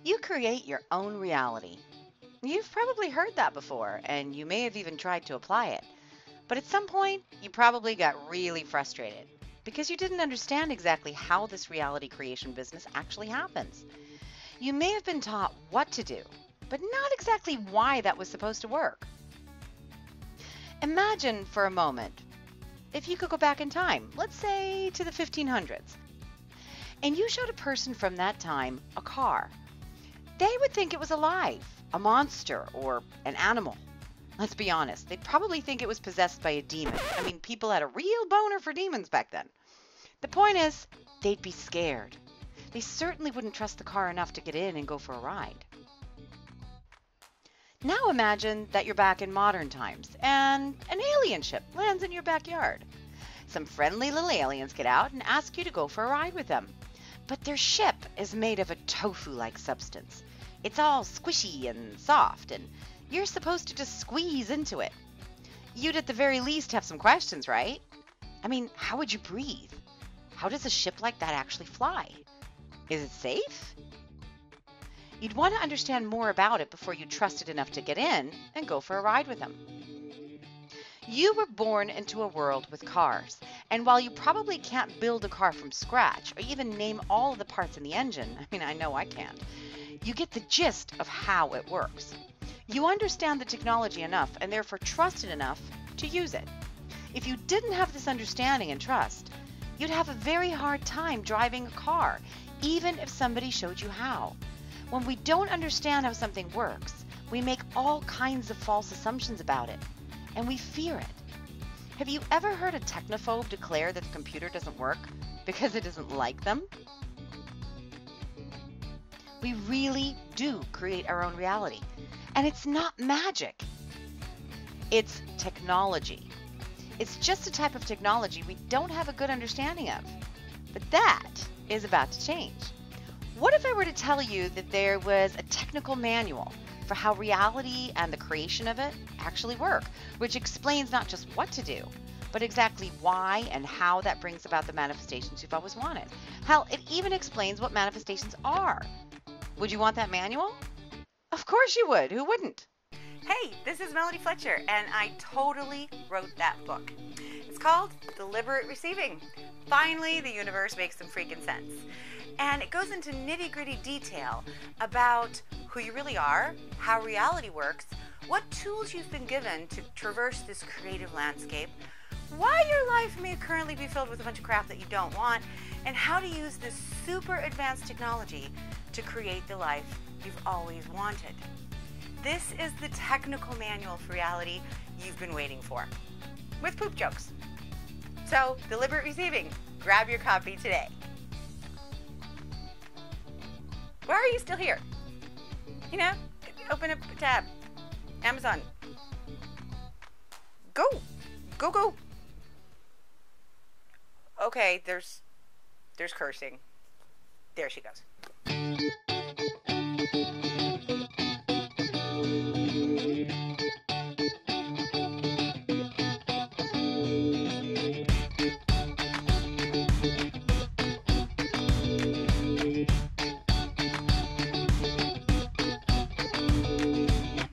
You create your own reality. You've probably heard that before, and you may have even tried to apply it. But at some point, you probably got really frustrated because you didn't understand exactly how this reality creation business actually happens. You may have been taught what to do, but not exactly why that was supposed to work. Imagine for a moment if you could go back in time, let's say to the 1500s, and you showed a person from that time a car. They would think it was alive, a monster, or an animal. Let's be honest, they'd probably think it was possessed by a demon. I mean, people had a real boner for demons back then. The point is, they'd be scared. They certainly wouldn't trust the car enough to get in and go for a ride. Now imagine that you're back in modern times and an alien ship lands in your backyard. Some friendly little aliens get out and ask you to go for a ride with them. But their ship is made of a tofu-like substance. It's all squishy and soft, and you're supposed to just squeeze into it. You'd at the very least have some questions, right? I mean, how would you breathe? How does a ship like that actually fly? Is it safe? You'd want to understand more about it before you trusted enough to get in and go for a ride with them. You were born into a world with cars, and while you probably can't build a car from scratch or even name all of the parts in the engine, I mean, I know I can't, you get the gist of how it works. You understand the technology enough and therefore trust it enough to use it. If you didn't have this understanding and trust, you'd have a very hard time driving a car, even if somebody showed you how. When we don't understand how something works, we make all kinds of false assumptions about it, and we fear it. Have you ever heard a technophobe declare that the computer doesn't work because it doesn't like them? We really do create our own reality, and it's not magic. It's technology. It's just a type of technology we don't have a good understanding of. But that is about to change. What if I were to tell you that there was a technical manual for how reality and the creation of it actually work, which explains not just what to do, but exactly why and how that brings about the manifestations you've always wanted? Hell, it even explains what manifestations are. Would you want that manual? Of course you would. Who wouldn't? Hey, this is Melody Fletcher, and I totally wrote that book. It's called Deliberate Receiving. Finally, the universe makes some freaking sense. And it goes into nitty-gritty detail about who you really are, how reality works, what tools you've been given to traverse this creative landscape, why your life may currently be filled with a bunch of crap that you don't want, and how to use this super advanced technology to create the life you've always wanted. This is the technical manual for reality you've been waiting for, with poop jokes. So, Deliberate Receiving. Grab your copy today. Why are you still here? You know, open up a tab. Amazon. Go. Go, go. Okay, there's cursing. There she goes.